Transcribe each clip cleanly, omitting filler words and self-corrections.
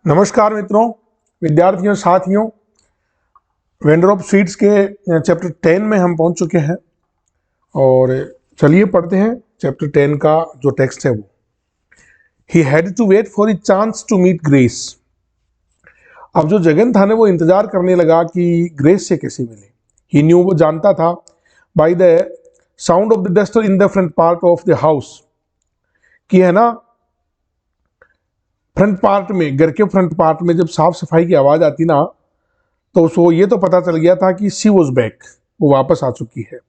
नमस्कार मित्रों, विद्यार्थियों, साथियों। वेंडर ऑफ स्वीट्स के चैप्टर 10 में हम पहुंच चुके हैं और चलिए पढ़ते हैं चैप्टर 10 का जो टेक्स्ट है वो। He had to wait for a chance to meet Grace. अब जो जगन था ना, वो इंतजार करने लगा कि ग्रेस से कैसे मिले। ही न्यू, वो जानता था, by the sound of the duster in the front part of the house, कि है ना, फ्रंट पार्ट में, घर के फ्रंट पार्ट में जब साफ सफाई की आवाज आती ना, तो उसको ये तो पता चल गया था कि शी वॉज बैक, वो वापस आ चुकी है।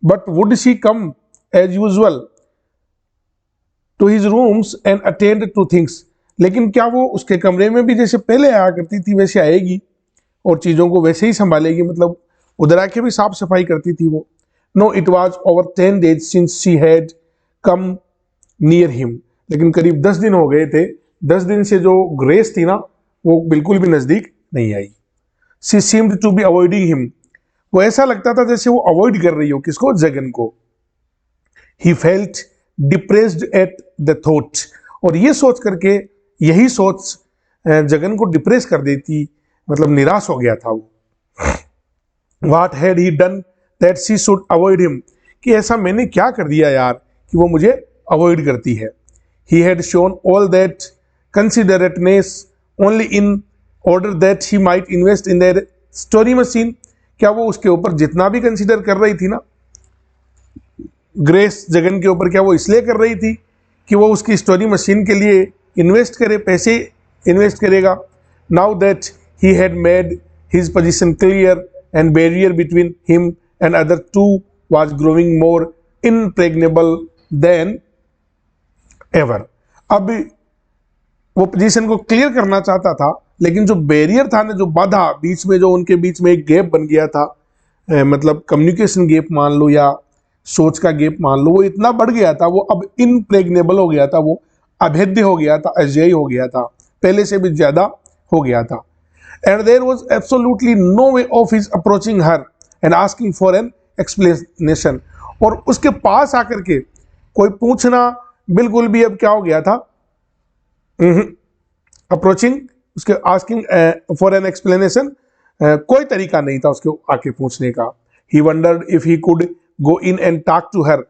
But would she come as usual to his rooms and attend to things. लेकिन क्या वो उसके कमरे में भी जैसे पहले आया करती थी वैसे आएगी और चीजों को वैसे ही संभालेगी, मतलब उधर आके भी साफ सफाई करती थी वो। No, it was over 10 days since she had come near him. लेकिन करीब 10 दिन हो गए थे, 10 दिन से जो ग्रेस थी ना, वो बिल्कुल भी नजदीक नहीं आई। She seemed to be avoiding him. वो ऐसा लगता था जैसे वो अवॉइड कर रही हो, किसको? जगन को। He felt depressed at the thought. और ये सोच करके, यही सोच जगन को डिप्रेस कर देती, मतलब निराश हो गया था वो। What had he done that she should avoid him, कि ऐसा मैंने क्या कर दिया यार कि वो मुझे अवॉइड करती है। He had shown all that considerateness only in order that he might invest in their story machine. क्या वो उसके ऊपर जितना भी कंसिडर कर रही थी ना, ग्रेस जगन के ऊपर, क्या वो इसलिए कर रही थी कि वो उसकी स्टोरी मशीन के लिए इन्वेस्ट करे, पैसे इन्वेस्ट करेगा। Now that he had made his position clear and barrier between him and other two was growing more impregnable than ever. अब वो पोजीशन को क्लियर करना चाहता था, लेकिन जो बैरियर था ना, जो बाधा बीच में, जो उनके बीच में एक गैप बन गया था, मतलब कम्युनिकेशन गैप मान लो या सोच का गैप मान लो, वो इतना बढ़ गया था, वो अब इनप्रेग्नेबल हो गया था, वो अभेद्य हो गया था, अजेय हो गया था, पहले से भी ज्यादा हो गया था। And there was absolutely no way of his approaching her and asking for an explanation. और उसके पास आकर के कोई पूछना बिल्कुल भी अब क्या हो गया था, अप्रोचिंग, उसके आस्किंग फॉर एन एक्सप्लेनेशन, कोई तरीका नहीं था उसके आके पूछने का। He wondered if he could go in and talk to her.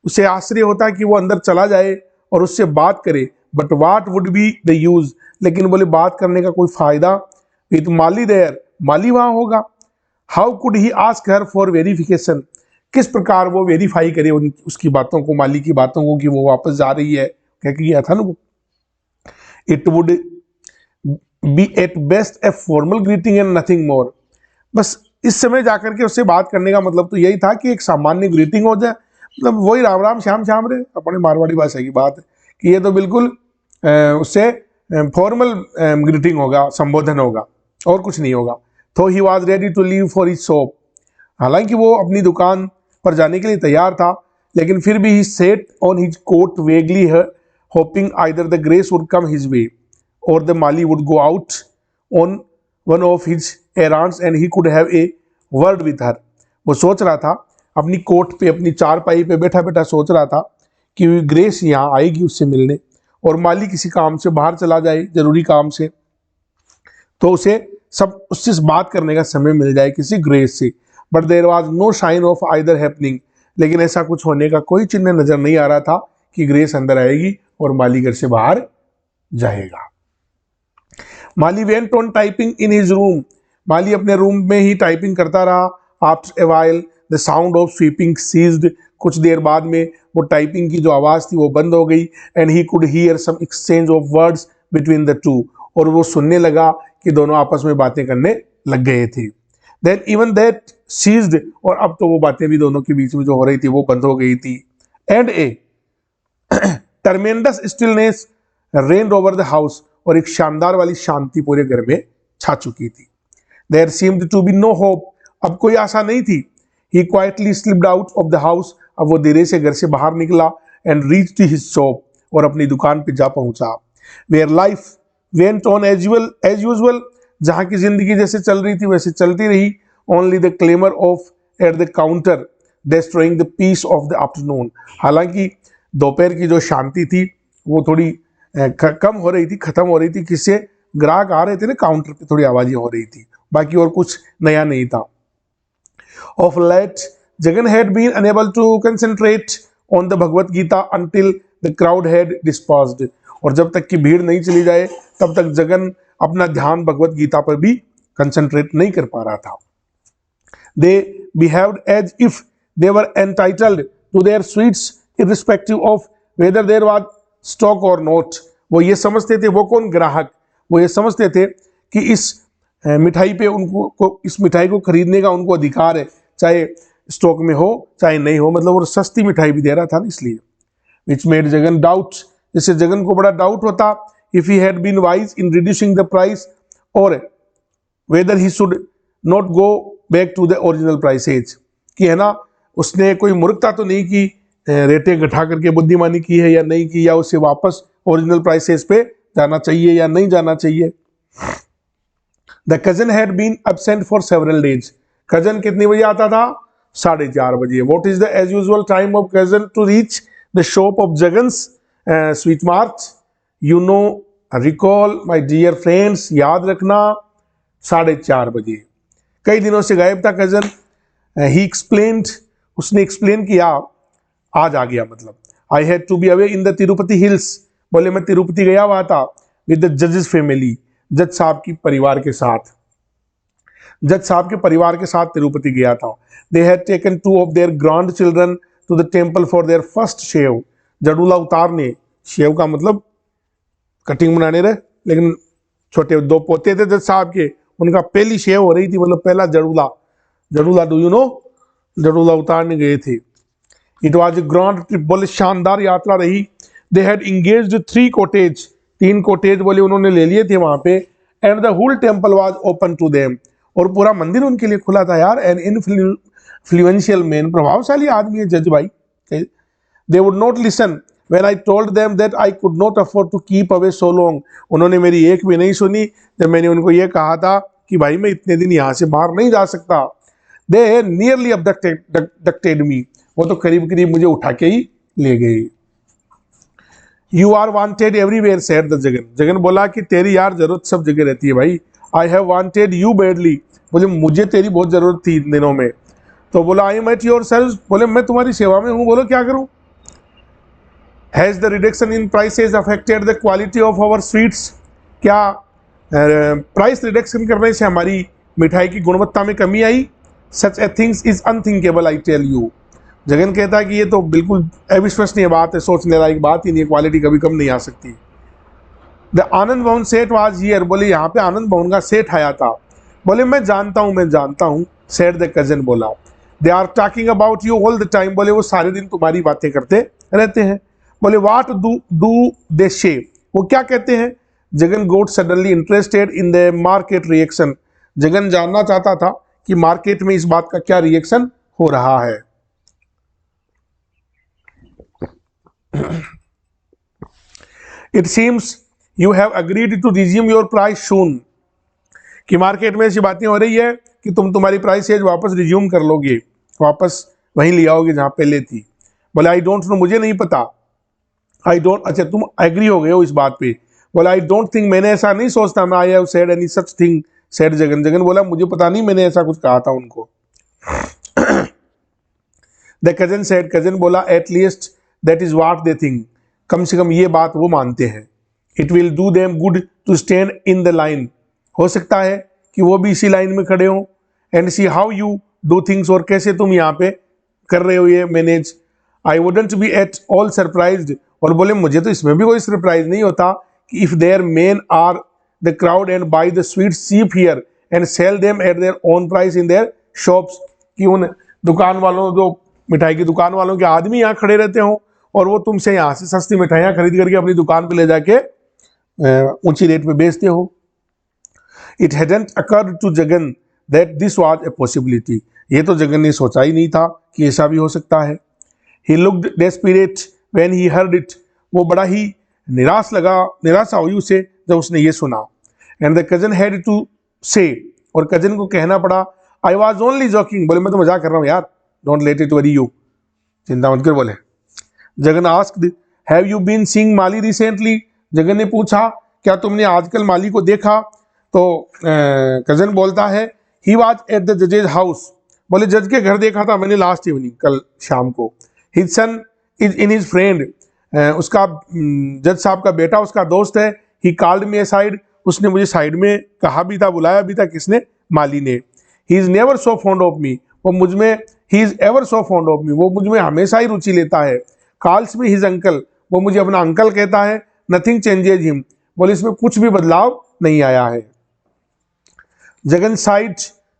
उसे आश्चर्य होता कि वो अंदर चला जाए और उससे बात करे, but what would be the use. लेकिन बोले बात करने का कोई फायदा, विद माली देयर, माली वहां होगा। How could he ask her for verification, किस प्रकार वो वेरीफाई करे उसकी बातों को, माली की बातों को, कि वो वापस जा रही है, कह के गया था ना वो। It would be at best a formal greeting and nothing more. बस इस समय जाकर के उससे बात करने का मतलब तो यही था कि एक सामान्य ग्रीटिंग हो जाए, मतलब वही राम राम श्याम श्याम रे, अपने मारवाड़ी भाषा की बात है कि ये तो बिल्कुल उससे फॉर्मल ग्रीटिंग होगा, संबोधन होगा, और कुछ नहीं होगा। तो he was ready to leave for his shop. हालांकि वो अपनी दुकान पर जाने के लिए तैयार था, लेकिन फिर भी he sat on his cot vaguely hoping either the Grace would come his way or the Mali would go out on one of his errands and he could have a word with her. वो सोच रहा था अपनी coat पे, अपनी चारपाई पे बैठा बैठा सोच रहा था कि ग्रेस यहाँ आएगी उससे मिलने, और माली किसी काम से बाहर चला जाए, जरूरी काम से, तो उसे सब उससे बात करने का समय मिल जाए किसी ग्रेस से। But there was no sign of either happening. लेकिन ऐसा कुछ होने का कोई चिन्ह नजर नहीं आ रहा था कि ग्रेस अंदर आएगी और माली घर से बाहर जाएगा। Mali went on typing in his room. Mali अपने रूम में ही टाइपिंग करता रहा। After a while the sound of sweeping ceased. कुछ देर बाद में वो टाइपिंग की जो आवाज थी वो बंद हो गई। And he could hear some exchange of words between the two. और वो सुनने लगा कि दोनों आपस में बातें करने लग गए थे। Then even that ceased. और अब तो वो बातें भी दोनों के बीच में जो हो रही थी वो बंद हो गई थी। And a tremendous stillness rained over the house. और एक शानदार वाली शांति पूरे घर में छा चुकी थी। There seemed to be no hope. अब कोई आशा नहीं थी। He quietly slipped out of the house. अब वो धीरे से घर से बाहर निकला एंड रीच्ड हिज शॉप। और अपनी दुकान पे जा पहुंचा। Where life went on as usual. जहां की जिंदगी जैसे चल रही थी वैसे चलती रही। Only the clamour of at the counter destroying the peace of the afternoon. हालांकि दोपहर की जो शांति थी वो थोड़ी कम हो रही थी, खत्म हो रही थी, किससे? ग्राहक आ रहे थे ना काउंटर पे, थोड़ी आवाजें हो रही थी, बाकी और कुछ नया नहीं था। Of late Jagan had been unable to concentrate on the Bhagavad Gita until the crowd had dispersed, और जब तक की भीड़ नहीं चली जाए तब तक जगन अपना ध्यान भगवत गीता पर भी कंसंट्रेट नहीं कर पा रहा था। They behaved as if they were entitled to their sweets irrespective of whether there was stock or not। वो ये समझते थे, वो कौन ग्राहक, वो ये समझते थे कि इस मिठाई पे उनको इस मिठाई को खरीदने का उनको अधिकार है, चाहे स्टॉक में हो चाहे नहीं हो, मतलब वो सस्ती मिठाई भी दे रहा था ना, इसलिए। विच मेड जगन डाउट, जिससे जगन को बड़ा डाउट होता, if he had been wise in reducing the price और whether he should not go back to the original prices, कि है ना उसने कोई मूर्खता तो नहीं की, रेटें घटा करके बुद्धिमानी की है या नहीं की, या उसे वापस ओरिजिनल प्राइसेज पे जाना चाहिए या नहीं जाना चाहिए। The cousin had been absent for several days, cousin कितने बजे आता था? 4:30 बजे। What is the age usual time of cousin to reach the shop of Jagan's sweet mart? You know, recall my dear friends, याद रखना 4:30 बजे। कई दिनों से गायब था कजन। ही एक्सप्लेन्ड, उसने एक्सप्लेन किया, आज आ गया मतलब। I had to be away in the Tirupati hills, बोले मैं तिरुपति गया हुआ था विद द जजेस फैमिली, जज साहब की परिवार के साथ, जज साहब के परिवार के साथ तिरुपति गया था। They had taken 2 of their grandchildren to the temple for their first shave. जडूला उतार ने, शेव का मतलब कटिंग बनाने रहे, लेकिन छोटे 2 पोते थे जज साहब के, उनका पहली शेव हो रही थी, मतलब पहला जड़ूला, जड़ूला डू यू नो, जड़ूला उतारने गए थे। It was a grand trip, बोले शानदार यात्रा रही। They had engaged 3 cottage, 3 cottage बोले उन्होंने ले लिए थे वहां पे। And the whole temple was open to them, और पूरा मंदिर उनके लिए खुला था यार। एन इन्फ्लुएंशियल मैन, प्रभावशाली आदमी है जज भाई। They would not listen When I told them that I could not afford to keep away so long, उन्होंने मेरी एक भी नहीं सुनी जब मैंने उनको ये कहा था कि भाई मैं इतने दिन यहाँ से बाहर नहीं जा सकता। They nearly abducted me, वो तो करीब करीब मुझे उठा के ही ले गए। You are wanted everywhere, said the Jagan. Jagan बोला कि तेरी यार जरूरत सब जगह रहती है भाई। I have wanted you badly, बोले मुझे तेरी बहुत जरूरत थी इन दिनों में। तो बोला I am at your service, बोले मैं तुम्हारी सेवा में हूँ, बोलो क्या करूँ। Has the reduction in prices affected the quality of our sweets? क्या प्राइस रिडक्शन करने से हमारी मिठाई की गुणवत्ता में कमी आई? Such a things is unthinkable, I tell you। Jagan कहता है कि ये तो बिल्कुल अविश्वसनीय बात है, सोचने लायक बात ही नहीं है, क्वालिटी कभी कम नहीं आ सकती। The आनंद भवन सेठ was here, बोले यहाँ पे आनंद भवन का सेठ आया था। बोले मैं जानता हूँ, said the cousin बोला। They are talking about you all the time, बोले वो सारे दिन तुम्हारी बातें करते रहते हैं। बोले वाट डू दे शे, वो क्या कहते हैं? Jagan got suddenly interested in the market reaction, Jagan जानना चाहता था कि मार्केट में इस बात का क्या रिएक्शन हो रहा है। It seems you have agreed to resume your price soon, कि मार्केट में ऐसी बातें हो रही है कि तुम तुम्हारी प्राइसेज वापस रिज्यूम कर लोगे, वापस वहीं ले आओगे जहां पहले थी। बोले आई डोंट नो, मुझे नहीं पता। आई डोंट, अच्छा तुम एग्री हो गए हो इस बात पे। बोला आई डोंट थिंक, मैंने ऐसा नहीं सोचता, मैं I have said any such thing, said Jagan. Jagan बोला मुझे पता नहीं मैंने ऐसा कुछ कहा था उनको। द कजन सेड, कजन बोला at least that is what they think, कम से कम ये बात वो मानते हैं। It will do them good to stand in the line, हो सकता है कि वो भी इसी लाइन में खड़े हों। And see how you do things, और कैसे तुम यहाँ पे कर रहे हो ये manage. I wouldn't be at all surprised, और बोले मुझे तो इसमें भी कोई सरप्राइज नहीं होता कि if their men are the crowd and buy the sweet cheap here and sell them at their own price in their shops, कि उन दुकान वालों, जो मिठाई की दुकान वालों के आदमी यहाँ खड़े रहते हो और वो तुमसे यहाँ से सस्ती मिठाइयाँ खरीद करके अपनी दुकान पे ले जाके ऊंची रेट पे बेचते हो। It hadn't occurred to Jagan that this was a possibility, ये तो जगन ने सोचा ही नहीं था कि ऐसा भी हो सकता है। He looked desperate when he heard it, वो बड़ा ही निराशा हुई उसे जब उसने ये सुना। And the cousin had to say, और कजन को कहना पड़ा आई वॉज ओनली जॉकिंग, बोले मैं तो मजाक कर रहा हूँ यार, don't let it worry you, चिंता मत कर। बोले Jagan asked have you been seeing Mali recently, Jagan ने पूछा क्या तुमने आजकल माली को देखा? तो कजन बोलता है ही वॉज एट द जजेज हाउस, बोले जज के घर देखा था मैंने लास्ट इवनिंग, कल शाम को। His son is in his friend, उसका जज साहब का बेटा उसका दोस्त है। ही कॉल्ड मी असाइड, उसने मुझे साइड में कहा भी था, बुलाया भी था। किसने? माली ने। He is never so fond of me, वो मुझ में, he is ever so fond of me, वो मुझ में हमेशा ही रुचि लेता है। कॉल्स मी हिज अंकल, वो मुझे अपना अंकल कहता है। नथिंग चेंजेज हिम, बोले इसमें कुछ भी बदलाव नहीं आया है। जगन साइड,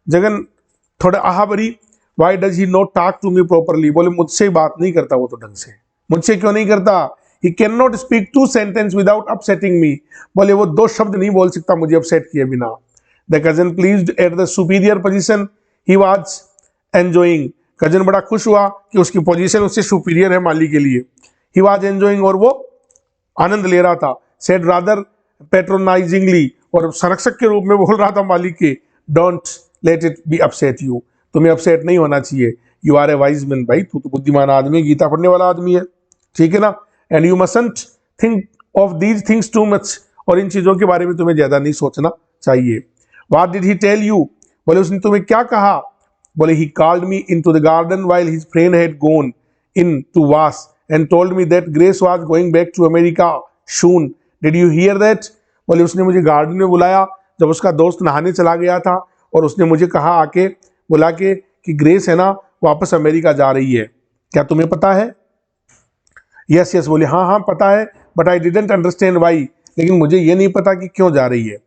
जगन थोड़ा आहा भरी, why does he not talk to me properly, बोले मुझसे बात नहीं करता वो तो ढंग से, मुझसे क्यों नहीं करता? He can not speak 2 sentence without upsetting me, बोले वो 2 शब्द नहीं बोल सकता मुझे अपसेट किए बिना। The cousin pleased at the superior position he was enjoying, cousin बड़ा खुश हुआ कि उसकी पोजीशन उससे सुपीरियर है माली के लिए। ही वाज एंजॉइंग, और वो आनंद ले रहा था। सेड रादर पेट्रोनाइजिंगली, और संरक्षक के रूप में बोल रहा था मालिक के, don't let it be upset you, तुम्हें अपसेट नहीं होना चाहिए। You are a wise man, भाई तू तो बुद्धिमान आदमी, गीता पढ़ने वाला आदमी है, ठीक है ना। And you mustn't think of these things too much, और इन चीजों के बारे में तुम्हें ज्यादा नहीं सोचना चाहिए। What did he tell you, बोले उसने तुम्हें क्या कहा? बोले he called me into the garden while his friend had gone into was and told me that Grace was going back to America soon, did you hear that, बोले उसने मुझे garden में बुलाया जब उसका दोस्त नहाने चला गया था, और उसने मुझे कहा आके बुला के कि ग्रेस है ना वापस अमेरिका जा रही है, क्या तुम्हें पता है? यस यस, बोले हाँ हाँ पता है, but I didn't understand why, लेकिन मुझे ये नहीं पता कि क्यों जा रही है।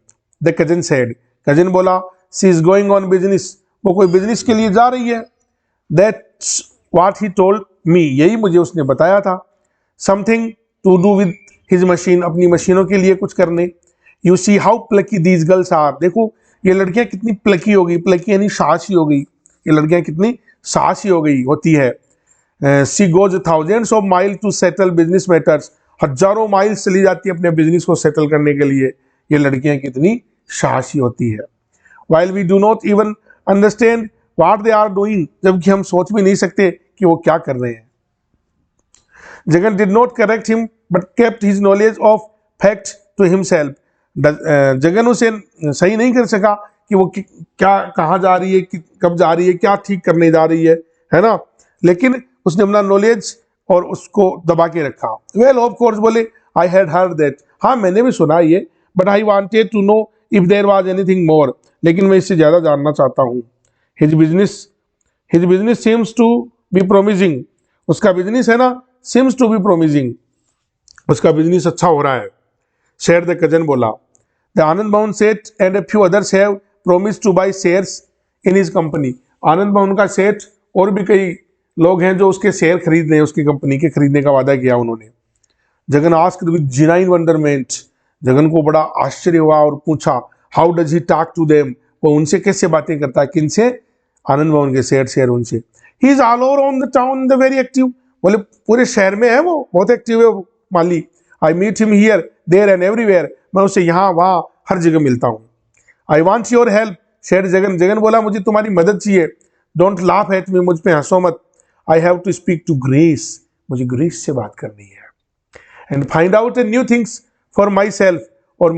द कजन सेड, कजन बोला she is going on business, वो कोई बिजनेस के लिए जा रही है। That's what he told me, यही मुझे उसने बताया था। Something to do with his machine, अपनी मशीनों के लिए कुछ करने। You see how plucky these girls are, देखो ये लड़कियां कितनी प्लकी हो गई, प्लकी यानी साहसी हो गई, ये लड़कियां कितनी साहसी हो गई होती है। She goes thousands of mile to settle business matters, हजारों माइल चली जाती है अपने बिजनेस को सेटल करने के लिए, ये लड़कियां कितनी साहसी होती है। While we do not even understand what they are doing, जबकि हम सोच भी नहीं सकते कि वो क्या कर रहे हैं। Jagan did not correct him but kept his knowledge of fact to himself, Jagan उसे सही नहीं कर सका कि वो क्या कहाँ जा रही है, कब जा रही है, क्या ठीक करने जा रही है ना, लेकिन उसने अपना नॉलेज और उसको दबा के रखा। वेल ऑफ कोर्स, बोले आई हैड हर्ड दैट, हाँ मैंने भी सुना ये, but I wanted to know if there was anything more, लेकिन मैं इससे ज़्यादा जानना चाहता हूँ। His business seems to be promising, उसका बिजनेस है ना, सीम्स टू बी प्रोमिजिंग, उसका बिजनेस अच्छा हो रहा है। शेयर द कजन बोला। द आनंद भवन सेठ and a few others have promised to buy shares in his company, आनंद भवन का सेठ और भी कई लोग हैं जो उसके शेयर खरीद रहे हैं, उसकी कंपनी के खरीदने का वादा किया उन्होंने। Jagan asked with genuine wonderment, Jagan को बड़ा आश्चर्य हुआ और पूछा how does he talk to them, वो उनसे कैसे बातें करता है, किनसे? आनंद भवन के शेयर उनसे। He is all over on the town the very active, बोले पूरे शहर में है वो, बहुत एक्टिव है वो Mali. I meet him here there and everywhere, मैं उससे यहाँ वहाँ हर जगह मिलता हूँ। आई वॉन्ट योर हेल्प, शेर जगन, जगन बोला मुझे तुम्हारी मदद चाहिए। डोंट लाफ एट मी, मुझ पे हंसो मत। I have to speak to Grace, मुझे ग्रेस से बात करनी है। And find out a new things for myself, और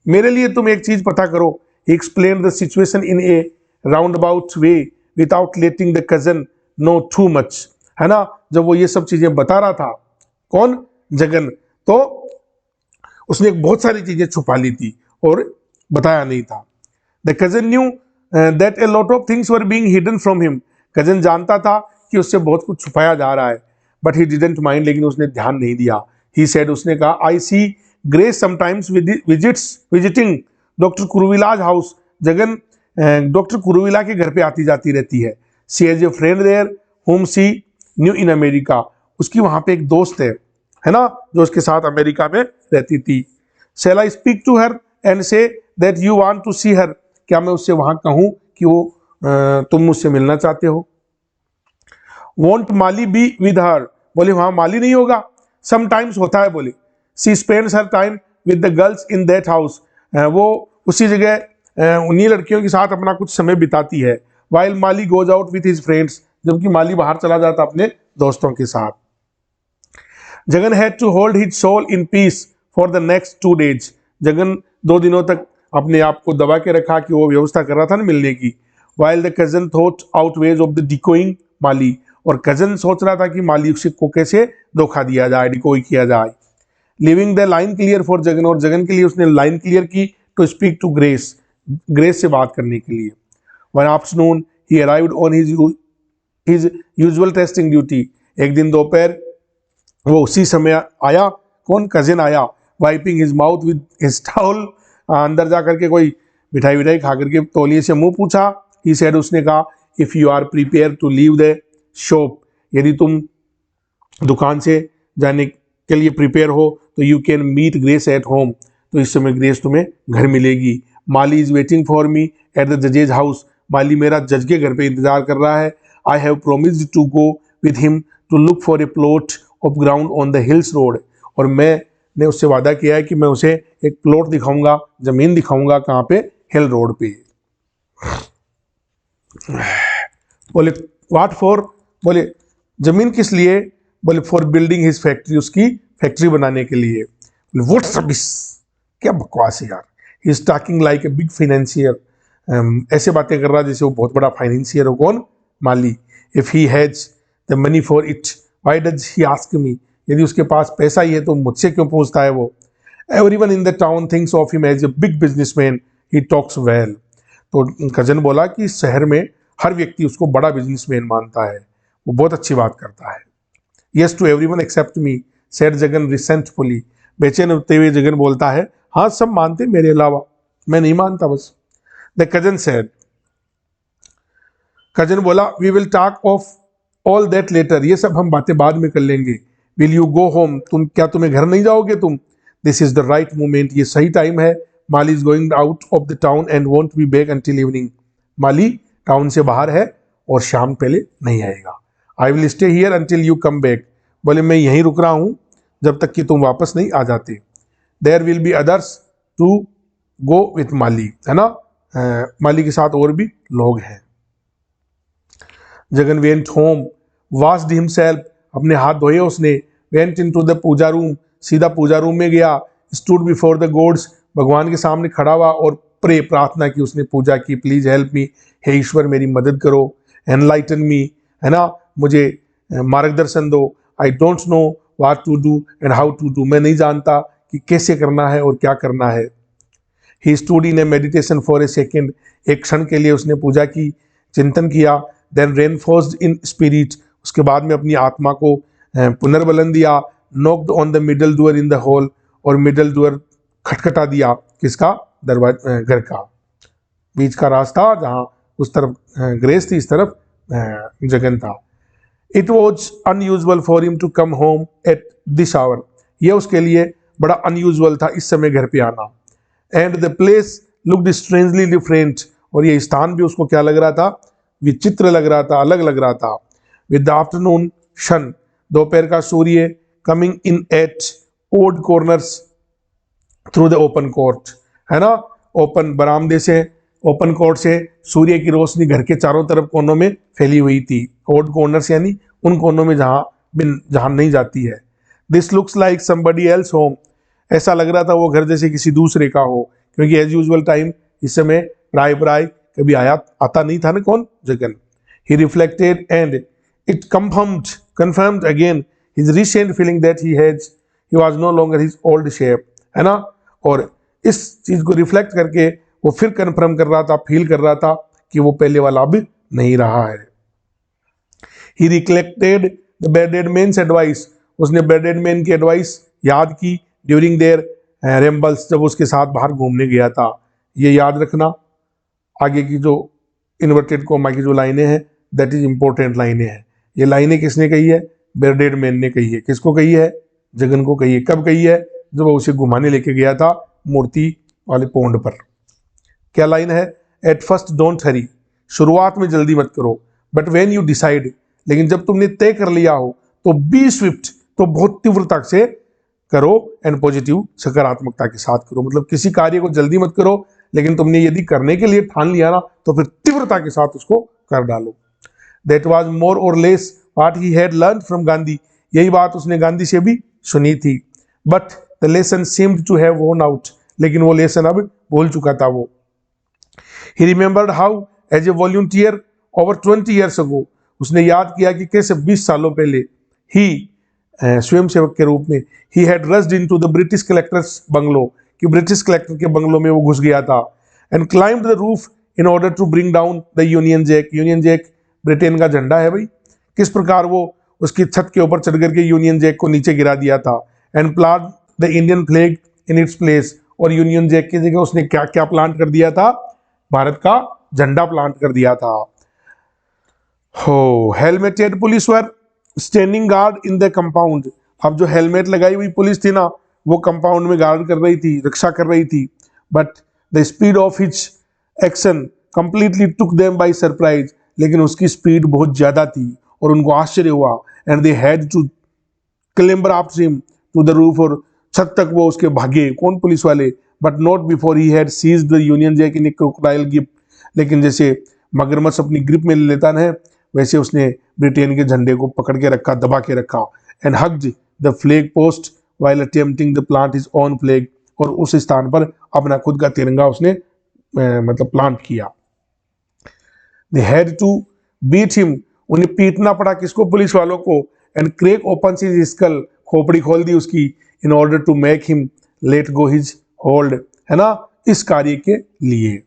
मेरे लिए तुम एक चीज पता करो। He explain the situation in a roundabout way without letting the cousin know too much, है ना। जब वो ये सब चीजें बता रहा था, कौन? जगन, तो उसने बहुत सारी चीजें छुपा ली थी और बताया नहीं था। The cousin knew that a lot of things were being hidden from him, cousin जानता था कि उससे बहुत कुछ छुपाया जा रहा है, बट ही डिडंट माइंड, लेकिन उसने ध्यान नहीं दिया। ही सेड, उसने कहा I see Grace sometimes visiting doctor Kuruvila's house, Jagan doctor Kuruvila के घर पे आती जाती रहती है। She has a friend there whom she new in America, उसकी वहां पे एक दोस्त है ना, जो उसके साथ अमेरिका में रहती थी। Shall I speak to her and say that you want to see her, क्या मैं उससे वहां कहूं कि वो तुम मुझसे मिलना चाहते हो। Won't Mali be with her, बोले वहां माली नहीं होगा। समटाइम्स होता है, बोले she spends her time with the girls in that house, वो उसी जगह उन्हीं लड़कियों के साथ अपना कुछ समय बिताती है। While Mali goes out with his friends, जबकि माली बाहर चला जाता अपने दोस्तों के साथ। Jagan had to hold his soul in peace for the next 2 days। Jagan 2 दिनों तक अपने आप को दबा के रखा कि वो व्यवस्था कर रहा था ना मिलने की। While the cousin thought out ways of the decoying Mali, और कजन सोच रहा था कि माली को कैसे धोखा दिया जाए, डिकोई किया जाए। Leaving the line clear for Jagan, और जगन के लिए उसने लाइन क्लियर की to speak to Grace, Grace से बात करने के लिए। One afternoon he arrived on his usual tasting duty. एक दिन दोपहर वो उसी समय आया, कौन, कजिन आया, wiping his mouth with his towel. अंदर जा करके कोई मिठाई विठाई खा करके तौलिए से मुंह पूछा। ही सेड, उसने कहा, if you are prepare to leave the shop, यदि तुम दुकान से जाने के लिए प्रिपेयर हो तो you can meet Grace at home, तो इस समय ग्रेस तुम्हें घर मिलेगी। Mali is waiting for me at the जजेज हाउस, माली मेरा जज के घर पे इंतजार कर रहा है। I have promised to go with him to look for a plot of ground on the hills road, और मैंने उससे वादा किया है कि मैं उसे एक प्लॉट दिखाऊंगा, जमीन दिखाऊंगा, कहाँ पे, हिल रोड पे। बोले व्हाट फॉर, बोले जमीन किस लिए, बोले फॉर बिल्डिंग हिज फैक्ट्री, उसकी फैक्ट्री बनाने के लिए। व्हाट्स रबिश, क्या बकवास है यार। He is talking like a big financier, ऐसे बातें कर रहा है जैसे वो बहुत बड़ा फाइनेंशियर हो। कौन, Mali. If he has the money for it why does he ask me, यदि उसके पास पैसा ही है तो मुझसे क्यों पूछता है वो। Everyone in the town thinks of him as a big businessman, he talks well. तो कजन बोला कि शहर में हर व्यक्ति उसको बड़ा बिजनेसमैन मानता है, वो बहुत अच्छी बात करता है। Yes to everyone except me, said Jagan resentfully, बेचैन होते हुए जगन बोलता है, हाँ सब मानते मेरे अलावा, मैं नहीं मानता बस। द कजन सेड, कजन बोला, we will talk of all that later, ये सब हम बातें बाद में कर लेंगे। विल यू गो होम, क्या तुम्हें घर नहीं जाओगे तुम। This is the right moment, ये सही टाइम है। Mali is going out of the town and won't be back until evening, Mali town से बाहर है और शाम पहले नहीं आएगा। I will stay here until you come back, बोले मैं यहीं रुक रहा हूँ जब तक कि तुम वापस नहीं आ जाते। There will be others to go with Mali, है ना, माली के साथ और भी लोग हैं। Jagan went home, washed himself, अपने हाथ धोए उसने। Went into the puja room, सीधा पूजा रूम में गया। स्टूड बिफोर द गॉड्स, भगवान के सामने खड़ा हुआ और प्रे, प्रार्थना की उसने, पूजा की। प्लीज हेल्प मी, हे ईश्वर मेरी मदद करो। एनलाइटन मी, है ना, मुझे मार्गदर्शन दो। I don't know what to do and how to do, मैं नहीं जानता कि कैसे करना है और क्या करना है। He stood in A meditation for a second, एक क्षण के लिए उसने पूजा की, चिंतन किया। देन रेनफोर्स्ड इन स्पिरिट, उसके बाद में अपनी आत्मा को पुनर्बलन दिया। Knocked on the middle door in the hall, और मिडल डोर खटखटा दिया, किसका, दरवाजा, घर का, बीच का रास्ता, जहाँ उस तरफ ग्रेस थी, इस तरफ जगन था। It was unusual for him to come home at this hour, यह उसके लिए बड़ा अनयूजुअल था इस समय घर पे आना। And the place looked strangely different, और ये स्थान भी उसको क्या लग रहा था, विचित्र लग रहा था, अलग लग रहा था। विद द आफ्टरनून शन, दोपहर का सूर्य, coming in at odd corners through the open court, है ना, ओपन बरामदे से, ओपन कोर्ट से सूर्य की रोशनी घर के चारों तरफ कोनों में फैली हुई थी। ओड कॉर्नर्स यानी उन कोनों में जहां नहीं जाती है। This looks like somebody else home, ऐसा लग रहा था वो घर जैसे किसी दूसरे का हो, क्योंकि एज यूजुअल टाइम इस समय प्राय कभी आता नहीं था ना, कौन, Jagan. He reflected and it confirmed again his recent feeling that he was no longer his old shape, है ना, और इस चीज को रिफ्लेक्ट करके वो फिर कंफर्म कर रहा था, फील कर रहा था कि वो पहले वाला अब नहीं रहा है। He recollected the bearded man's advice, उसने बेडेड मैन की एडवाइस याद की ड्यूरिंग देयर रेम्बल्स, जब उसके साथ बाहर घूमने गया था। ये याद रखना, आगे की जो इन्वर्टेड कोमा की जो लाइनें हैं, दैट इज इंपॉर्टेंट लाइनें हैं। ये लाइनें किसने कही है, बेडेड मैन ने कही है। किसको कही है, जगन को कही है। कब कही है, जब वो उसे घुमाने लेके गया था मूर्ति वाले पोंड पर। क्या लाइन है, एट फर्स्ट डोंट हरी, शुरुआत में जल्दी मत करो, बट वेन यू डिसाइड, लेकिन जब तुमने तय कर लिया हो तो बी स्विफ्ट, तो बहुत तीव्रता से करो, एंड पॉजिटिव, सकारात्मकता के साथ करो। मतलब किसी कार्य को जल्दी मत करो, लेकिन तुमने यदि करने के लिए ठान लिया ना तो फिर तीव्रता के साथ उसको कर डालो। That was more or less what he had learned from Gandhi, यही बात उसने गांधी से भी सुनी थी। But the lesson seemed to have worn out, लेकिन वो लेसन अब भूल चुका था वो। He remembered how as a volunteer over 20 years ago, उसने याद किया कि कैसे 20 सालों पहले ही स्वयंसेवक के रूप में he had rushed into the British collector's bungalow, कि ब्रिटिश कलेक्टर के बंगलो में वो घुस गया था, and climbed the roof in order to bring down the Union Jack. Union Jack Britain का झंडा है भाई, किस प्रकार वो उसकी छत के ऊपर चढ़ करके यूनियन जैक को नीचे गिरा दिया था, and plant the Indian flag in its place, और यूनियन जैक की जगह उसने क्या क्या प्लांट कर दिया था, भारत का झंडा प्लांट कर दिया था। हो helmeted police were standing guard in the compound, अब जो हेलमेट लगाई हुई पुलिस थी ना, वो कंपाउंड में गार्ड कर रही थी, रक्षा कर रही थी। But the speed of his action completely took them by surprise, लेकिन उसकी स्पीड बहुत ज्यादा थी और उनको आश्चर्य हुआ, and they had to clamber after him to the roof, और छत तक वो उसके भागे, कौन पुलिस वाले, but not before he had seized the Union Jack in a crocodile grip, लेकिन जैसे मगरमच्छ अपनी ग्रिप में ले लेता है वैसे उसने ब्रिटेन के झंडे को पकड़ के रखा, दबा के रखा, and hugged the flag post while attempting the plant his own flag, और उस स्थान पर अपना खुद का तिरंगा उसने मतलब प्लांट किया। They had to beat him, उन्हें पीटना पड़ा, किसको, पुलिस वालों को, and crack open his skull, खोपड़ी खोल दी उसकी, in order to make him let go his hold, है ना, इस कार्य के लिए।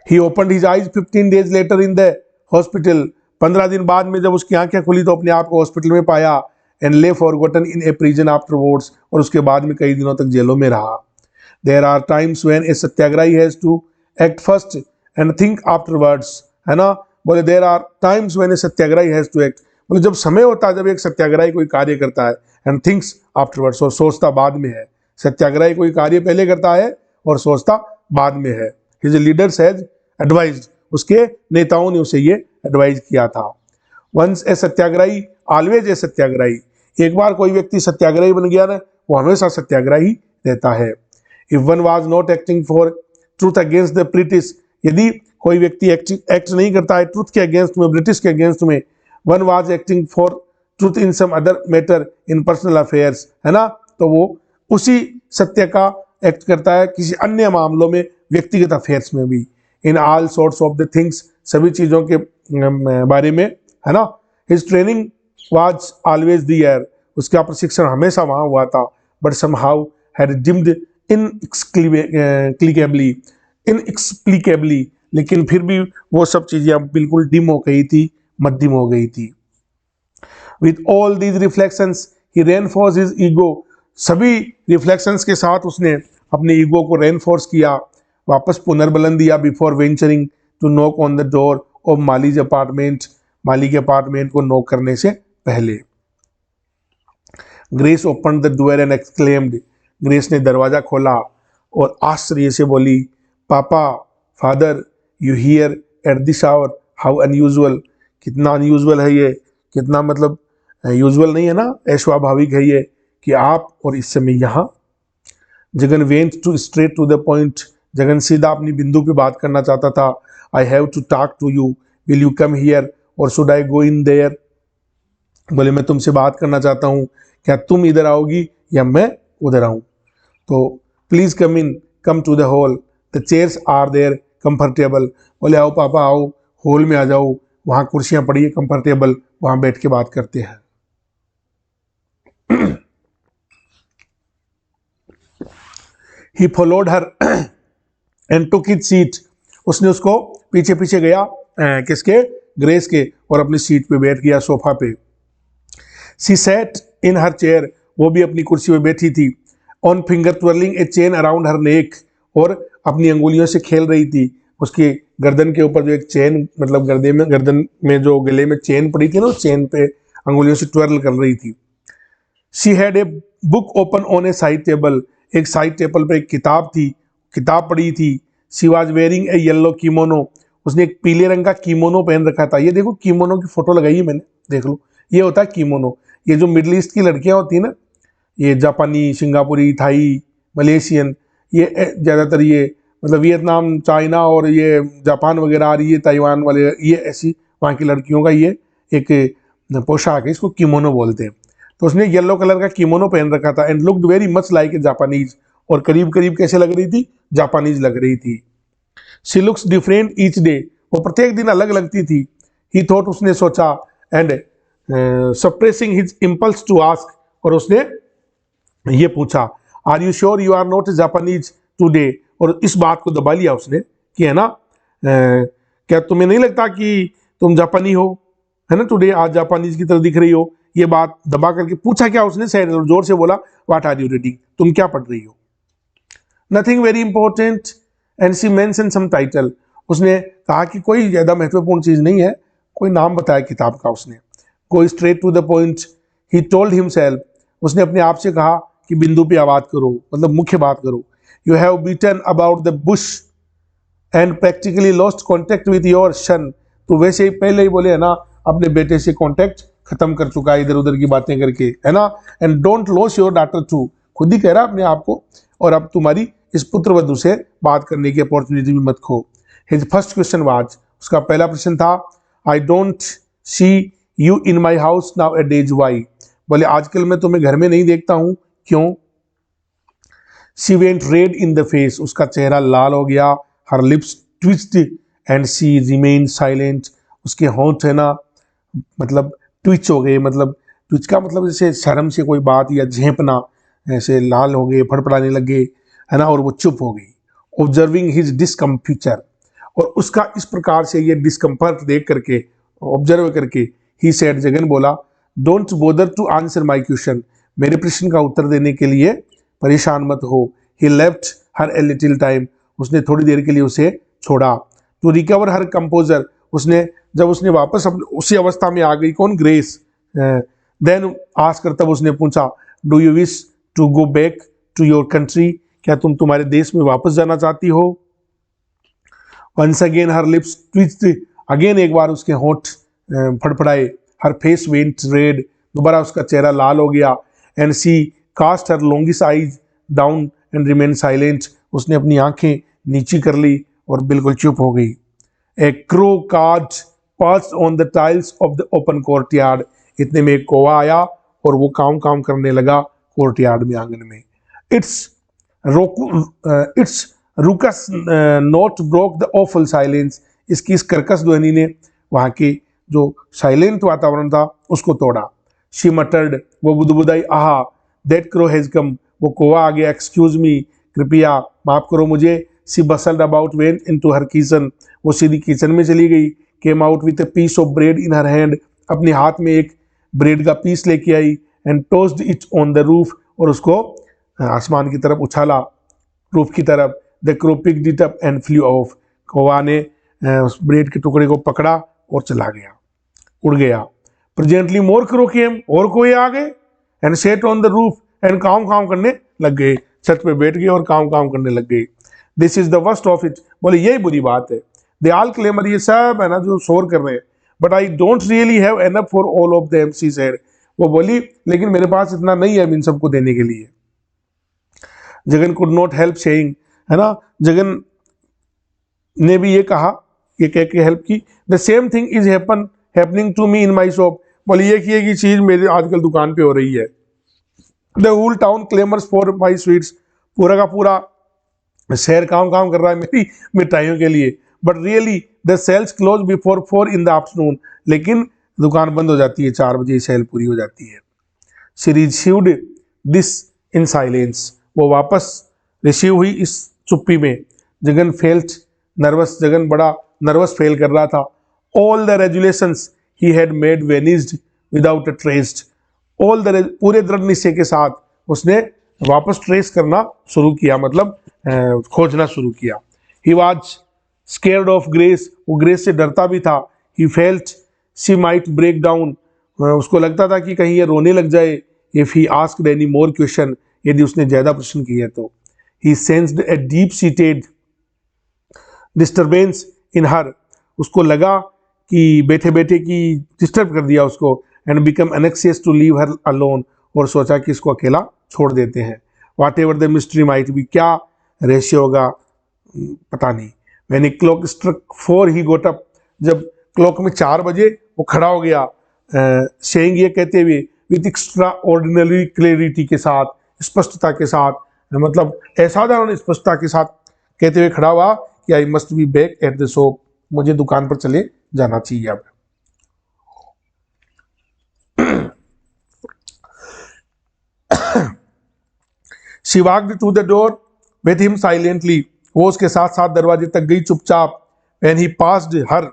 He opened his eyes 15 days later in the hospital, 15 दिन बाद में जब उसकी आंखें खुली तो अपने आप को हॉस्पिटल में पाया, and lay forgotten in a prison afterwards, और उसके बाद में कई दिनों तक जेलों में रहा। There are times when a satyagrahi has to act first and think afterwards, है ना, बोले there are times when a satyagrahi has to act, बोले जब समय होता है जब एक सत्याग्रही कोई कार्य करता है, and thinks afterwards, और सोचता बाद में है। सत्याग्रही कोई कार्य पहले करता है और सोचता बाद में है। His leaders has advised, उसके नेताओं ने उसे ये एडवाइज किया था। Once a Satyagrahi always a सत्याग्रही, एक बार कोई व्यक्ति सत्याग्रही बन गया ना, वो हमेशा सत्याग्रही रहता है। If one was not acting for truth against the British, यदि कोई व्यक्ति एक्ट नहीं करता है ट्रूथ के अगेंस्ट में, ब्रिटिश के अगेंस्ट में, one was acting for truth in some other matter in personal affairs, है ना, तो वो उसी सत्य का एक्ट करता है किसी अन्य मामलों में, व्यक्तिगत अफेयर्स में भी। In all sorts of the things, सभी चीजों के बारे में, है ना। His training was always the air, उसका प्रशिक्षण हमेशा वहां हुआ था। But somehow had dimmed inexplicably, लेकिन फिर भी वो सब चीजें अब बिल्कुल डिम हो गई थी, मध्यम हो गई थी। With all these reflections he reinforce his ego, सभी रिफ्लेक्शंस के साथ उसने अपने ईगो को रेनफोर्स किया, वापस पुनर्बलन दिया। Before venturing to knock on the door of Mali's apartment, Mali के अपार्टमेंट को नॉक करने से पहले। Grace open the door and exclaimed, Grace ने दरवाजा खोला और आश्चर्य से बोली, पापा, father, you here at this hour, how unusual, कितना अनयूजुअल है ये, कितना मतलब यूजुअल नहीं है ना, अस्वाभाविक है ये कि आप और इस समय यहाँ। Jagan went to straight to the point, Jagan सीधा अपनी बिंदु पे बात करना चाहता था। I have to talk to you, will you come here or should I go in there, बोले मैं तुमसे बात करना चाहता हूँ, क्या तुम इधर आओगी या मैं उधर आऊँ। तो please come in, come to the hall, the chairs are there comfortable, बोले आओ पापा आओ, हॉल में आ जाओ, वहाँ कुर्सियाँ पड़ी है कंफर्टेबल, वहाँ बैठ के बात करते हैं। He followed her and took his seat, उसने उसको पीछे पीछे गया, किसके, ग्रेस के, और अपनी सीट पे बैठ गया, सोफा पे। She sat in her chair, वो भी अपनी कुर्सी पे बैठी थी। On finger twirling a chain around her neck, और अपनी अंगुलियों से खेल रही थी, उसकी गर्दन के ऊपर जो एक चेन, मतलब गर्दन में जो गले में चेन पड़ी थी ना, उस चेन पे अंगुलियों से ट्विर्ल कर रही थी। She had a book open on a side table, एक साइड टेबल पे एक किताब थी, किताब पड़ी थी। She was wearing a yellow kimono, उसने एक पीले रंग का कीमोनो पहन रखा था। ये देखो कीमोनो की फोटो लगाई है मैंने, देख लो, ये होता है कीमोनो। ये जो मिडिल ईस्ट की लड़कियां होती है ना, ये जापानी, सिंगापुरी, थाई, मलेशियन, ये ज़्यादातर ये मतलब वियतनाम, चाइना और ये जापान वगैरह आ रही है, ताइवान वाले, ये ऐसी वहाँ की लड़कियों का ये एक पोशाक है, इसको कीमोनो बोलते हैं। तो उसने येलो कलर का किमोनो पहन रखा था and looked very much like a Japanese, और करीब करीब कैसे लग रही थी, जापानीज लग रही थी। She looks different each day, वो प्रत्येक दिन अलग लगती थी। ही थॉट, उसने सोचा, and suppressing his impulse to ask, और उसने ये पूछा, are you sure you are not Japanese today, और इस बात को दबा लिया उसने कि है ना, क्या तुम्हें नहीं लगता कि तुम जापानी हो, है ना, टुडे आज जापानीज की तरह दिख रही हो, ये बात दबा करके पूछा क्या उसने, सैड जोर से बोला, व्हाट आर यू रीडिंग, तुम क्या पढ़ रही हो। Nothing very important and she mention some title, उसने कहा कि कोई ज्यादा महत्वपूर्ण चीज नहीं है, कोई नाम बताया किताब का उसने। Go straight to the point, he told himself, उसने अपने आप से कहा कि बिंदु पे बात करो, मतलब मुख्य बात करो। You have beaten about the Bush and practically lost contact with your son, तो वैसे ही पहले ही बोले है ना, अपने बेटे से कॉन्टेक्ट खत्म कर चुका है इधर उधर की बातें करके, है ना। And don't lose your daughter too, खुद ही कह रहा अपने आप को, और अब तुम्हारी इस पुत्र वधु से बात करने की अपॉर्चुनिटी भी मत खो। हिज फर्स्ट क्वेश्चन वाज, उसका पहला प्रश्न था, I don't see you in my house nowadays, why, बोले आजकल मैं तुम्हें घर में नहीं देखता हूं, क्यों। She went red in the face, उसका चेहरा लाल हो गया। Her lips twitched and she remained silent, उसके होंठ है ना, मतलब ट्विच हो गए, मतलब ट्विच का मतलब जैसे शर्म से कोई बात या झेंपना, ऐसे लाल हो गए, फड़फड़ाने लग गए, है ना, और वो चुप हो गई। ऑब्जर्विंग हिज डिस्कम्फ्यूचर, और उसका इस प्रकार से ये डिस्कम्फर्ट देख करके, ऑब्जर्व करके, ही सेड, जगन बोला, don't bother to answer my question, मेरे प्रश्न का उत्तर देने के लिए परेशान मत हो। He left her a little time, उसने थोड़ी देर के लिए उसे छोड़ा। टू रिकवर हर कंपोजर, उसने जब उसने वापस उसी अवस्था में आ गई, कौन, ग्रेस, देन आस्कर, तब उसने पूछा, do you wish to go back to your country, क्या तुम तुम्हारे देश में वापस जाना चाहती हो। Once again her lips twitched, again एक बार उसके होंठ फड़फड़ाए। हर फेस वेंट रेड, दोबारा उसका चेहरा लाल हो गया। And she cast her longish eyes down and remain silent, उसने अपनी आंखें नीची कर ली और बिल्कुल चुप हो गई। A crow cawed passed on the tiles of the open courtyard, इतने में एक कौवा आया और वो काम काम करने लगा कोर्टयार्ड में, आंगन में। Its raucous note broke the awful silence, इसकी इस कर्कश ध्वनि ने वहां के जो साइलेंट वातावरण था उसको तोड़ा। शी मटर्ड, वो बुदबुदाई, आहा, दैट क्रो हैज कम, वो कौवा आ गया, एक्सक्यूज मी, कृपया माफ करो मुझे। She bustled about went into her kitchen, वो सीधी किचन में चली गई। Came out with a piece of bread in her hand, अपने हाथ में एक ब्रेड का पीस लेके आई। And tossed it on the roof, और उसको आसमान की तरफ उछाला, रूफ की तरफ। The crow picked it up and flew off, कौवा ने उस ब्रेड के टुकड़े को पकड़ा और चला गया, उड़ गया। प्रेजेंटली मोर क्रो केम, और कोई आ गए, and set on the roof and काम काम करने लग गए, छत पे बैठ गए और काम काम करने लग गए। This is the worst of it, बोले यही बुरी बात है। दे ऑल क्लेमर, ये सब है ना जो शोर कर रहे हैं, but I don't really have enough for all of them, she said, वो बोली लेकिन मेरे पास इतना नहीं है इन सबको देने के लिए। Jagan could not help saying, है ना, जगन ने भी ये कहा, ये कह के हेल्प की, the same thing is happening to me in my shop, बोले ये की चीज मेरे आजकल दुकान पे हो रही है। The whole town clamours for my sweets, पूरा का पूरा शहर काम काम कर रहा है मेरी मिठाइयों के लिए। But really the sales close before 4 in the afternoon, लेकिन दुकान बंद हो जाती है 4 बजे, सेल पूरी हो जाती है। She received this in silence, वो वापस रिसीव हुई इस चुप्पी में। जगन फेल्ट नर्वस, जगन बड़ा नर्वस फेल कर रहा था। All the resolutions he had made vanished without a traced, all the पूरे दृढ़ निश्चय के साथ उसने वापस ट्रेस करना शुरू किया, मतलब खोजना शुरू किया। He was scared of Grace, वो ग्रेस से डरता भी था। He felt she might break down, उसको लगता था कि कहीं ये रोने लग जाए। If he asked any more question, यदि उसने ज्यादा प्रश्न किए तो। He sensed a deep seated disturbance in her, उसको लगा कि बैठे बैठे की डिस्टर्ब कर दिया उसको। And become anxious to leave her alone, और सोचा कि इसको अकेला छोड़ देते हैं। Whatever the mystery might be, क्या रहस्य होगा पता नहीं। When a clock struck 4 he got up, जब क्लॉक में 4 बजे वो खड़ा हो गया, सेइंग, ये कहते हुए, विथ एक्स्ट्रा ऑर्डिनरी क्लैरिटी के साथ, स्पष्टता के साथ, मतलब असाधारण स्पष्टता के साथ कहते हुए खड़ा हुआ कि I must be back at the shop, मुझे दुकान पर चले जाना चाहिए अब। She walked to the door with him silently. वो उसके साथ साथ दरवाजे तक गई चुपचाप। When he passed her,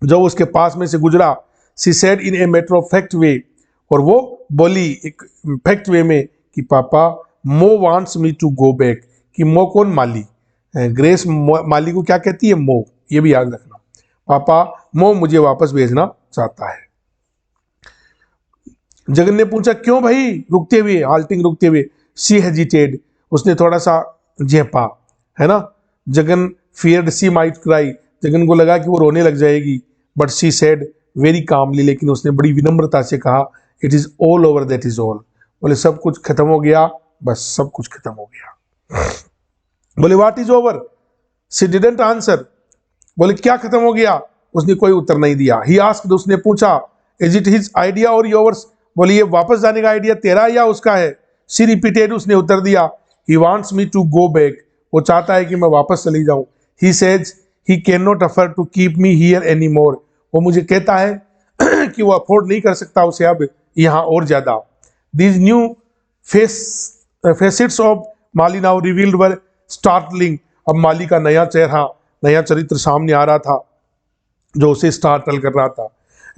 जब उसके पास में से गुजरा, she said in a matter of fact way, और वो बोली एक फैक्ट वे में कि पापा Mo wants me to go back. कि मो कौन? माली। ग्रेस माली को क्या कहती है? मो। ये भी याद रखना। पापा मो मुझे वापस भेजना चाहता है। जगन ने पूछा क्यों भाई? रुकते हुए, हाल्टिंग, रुकते हुए। शी हेजिटेड, उसने थोड़ा सा झेपा, है ना। Jagan feared she might cry, Jagan को लगा कि वो रोने लग जाएगी। But she said very calmly, लेकिन उसने बड़ी विनम्रता से कहा it is all over, that is all. बोले सब कुछ खत्म हो गया, बस सब कुछ खत्म हो गया। बोले what is over? She didn't answer, बोले क्या खत्म हो गया? उसने कोई उत्तर नहीं दिया। ही आस्क्ड, उसने पूछा इज इट हिज आइडिया और योर्स? बोले ये वापस जाने का आइडिया तेरा या उसका है? शी रिपीटेड, उसने उत्तर दिया he wants me to go back, वो चाहता है कि मैं वापस चली जाऊं। He says he can not afford to keep me here any more, वो मुझे कहता है कि वो अफोर्ड नहीं कर सकता उसे अब यहाँ और ज्यादा। These new facets of Mali now revealed were startling, अब माली का नया चेहरा, नया चरित्र सामने आ रहा था जो उसे स्टार्टल कर रहा था।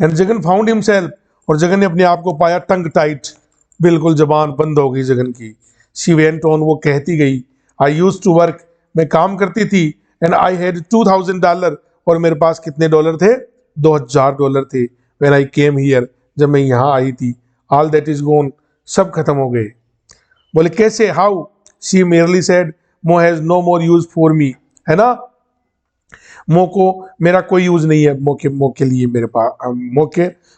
एंड जगन फाउंड हिमसेल्फ, और जगन ने अपने आप को पाया टंग टाइट, बिल्कुल जबान बंद हो गई जगन की। शी वेंट ऑन, वो कहती गई आई यूज्ड टू वर्क, मैं काम करती थी। एंड आई हैड $2000, और मेरे पास कितने डॉलर थे? $2000 थे। व्हेन आई केम हियर, जब मैं यहाँ आई थी। ऑल दैट इज गोन, सब खत्म हो गए। बोले कैसे? How? She merely said Mo has no more use for me, है ना। मो को मेरा कोई यूज नहीं है, मो के लिए मेरे पास,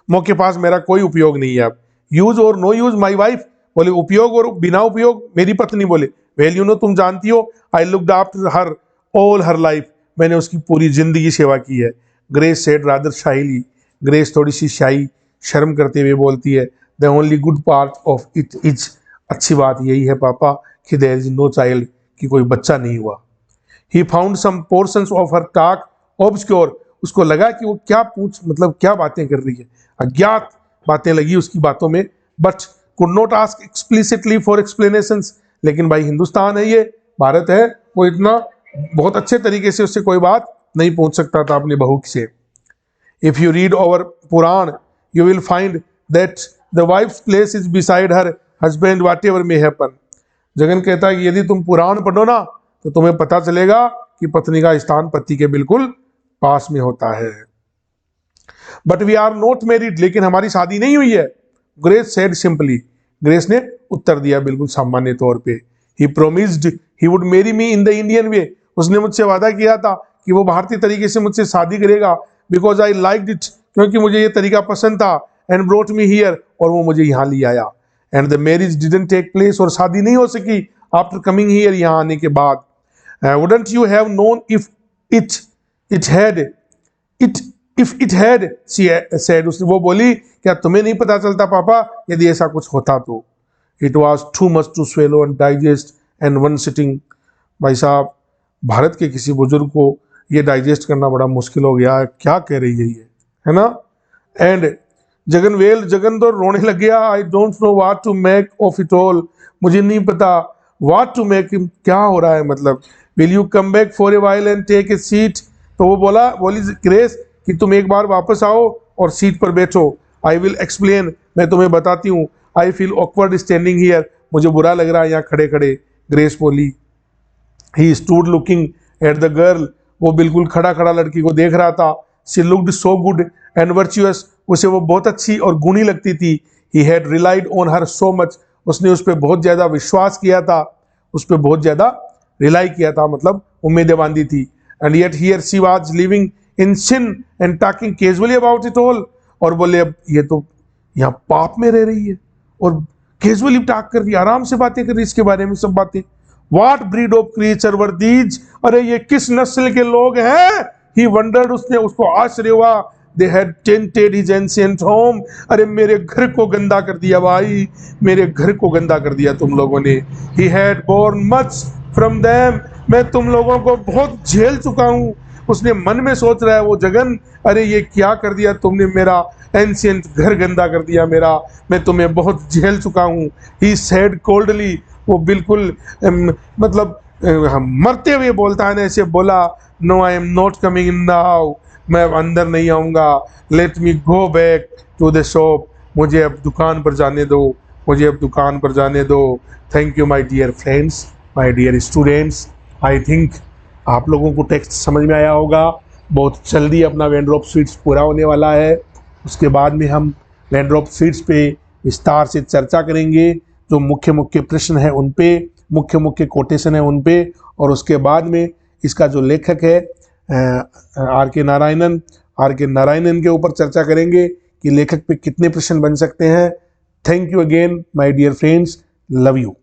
मो के पास मेरा कोई उपयोग नहीं है अब। यूज और नो यूज माई वाइफ, बोले उपयोग और बिना उपयोग मेरी पत्नी। बोले वेल यू नो, तुम जानती हो I looked after her all her life, मैंने उसकी पूरी जिंदगी सेवा की है। ग्रेस सेड रादर शाइली, ग्रेस थोड़ी सी शाई, शर्म करते हुए बोलती है the only good part of it is, अच्छी बात यही है पापा कि देयर इज नो चाइल्ड, कि कोई बच्चा नहीं हुआ। He found some portions of her talk obscure, उसको लगा कि वो क्या मतलब क्या बातें कर रही है, अज्ञात बातें लगी उसकी बातों में। But could not ask explicitly for explanations, लेकिन भाई हिंदुस्तान है, ये भारत है, वो इतना बहुत अच्छे तरीके से उससे कोई बात नहीं पूछ सकता था अपनी बहू से। If you read over Purana you will find that the wife's place is beside her husband whatever may happen. Jagan कहता है कि यदि तुम पुराण पढ़ो ना तो तुम्हें पता चलेगा कि पत्नी का स्थान पति के बिल्कुल पास में होता है। But we are not married, लेकिन हमारी शादी नहीं हुई है। ग्रेस सेड सिंपली, ग्रेस ने उत्तर दिया बिल्कुल सामान्य तौर पे। He promised he would marry me in the Indian way, उसने मुझसे वादा किया था कि वो भारतीय तरीके से मुझसे शादी करेगा। बिकॉज आई लाइक्ड इट, क्योंकि मुझे ये तरीका पसंद था। एंड ब्रोट मी हियर, और वो मुझे यहाँ ले आया। And the marriage didn't take place, और शादी नहीं हो सकी आफ्टर कमिंग हियर, यहाँ आने के बाद। Wouldn't you have known if it had she said, उसने वो बोली क्या तुम्हें नहीं पता चलता पापा यदि ऐसा कुछ होता तो। It was too much to swallow and digest and one sitting. भाई साहब भारत के किसी बुजुर्ग को ये डाइजेस्ट करना बड़ा मुश्किल हो गया है, क्या कह रही है ये, है ना। एंड जगन तो रोने लग गया। I don't know what to make of it all, मुझे नहीं पता व्हाट टू मेक, क्या हो रहा है मतलब। Will you come back for a while and take a seat, तो वो बोली ग्रेस कि तुम एक बार वापस आओ और सीट पर बैठो। आई विल एक्सप्लेन, मैं तुम्हें बताती हूँ। I feel awkward standing here, मुझे बुरा लग रहा है यहाँ खड़े खड़े। ग्रेस बोली। He stood looking at the girl, वो बिल्कुल खड़ा खड़ा लड़की को देख रहा था। She looked so good and virtuous, उसे वो बहुत अच्छी और गुणी लगती थी। He had relied on her so much, उसने उस पर बहुत ज़्यादा विश्वास किया था, उस पर बहुत ज़्यादा रिलाई किया था, मतलब उम्मीदें बांधी थी। And yet here she was living in sin and talking casually about it all, और बोले अब ये तो यहाँ पाप में रह रही है और कैजुअली टॉक कर रही है, आराम से बातें कर रही है इसके बारे में सब बातें। What breed of creature were these, अरे ये किस नस्ल के लोग हैं। ही वंडर्ड, उसको आश्चर्य हुआ। they had tainted his ancient home. अरे मेरे घर को गंदा कर दिया भाई, मेरे घर को गंदा कर दिया तुम लोगों ने. He had borne much from them. मैं तुम लोगों को बहुत झेल चुका हूँ. उसने मन में सोच रहा है वो जगन, अरे ये क्या कर दिया तुमने, मेरा एंशियंट घर गंदा कर दिया मेरा, मैं तुम्हें बहुत झेल चुका हूँ. ही सेड कोल्डली, वो बिल्कुल मतलब मरते हुए बोलता है ना, ऐसे बोला, no I am not coming in now, मैं अंदर नहीं आऊँगा. Let me go back to the shop, मुझे अब दुकान पर जाने दो, मुझे अब दुकान पर जाने दो. Thank you my dear friends, my dear students. I think आप लोगों को टेक्स्ट समझ में आया होगा. बहुत जल्दी अपना वेनड्रॉप स्वीट्स पूरा होने वाला है. उसके बाद में हम वेनड्रॉप स्वीट्स पे विस्तार से चर्चा करेंगे. जो मुख्य मुख्य प्रश्न है उन पे, मुख्य मुख्य कोटेशन है उन पे, और उसके बाद में इसका जो लेखक है आर के नारायणन के ऊपर चर्चा करेंगे कि लेखक पे कितने प्रश्न बन सकते हैं. Thank you again my dear friends, love you.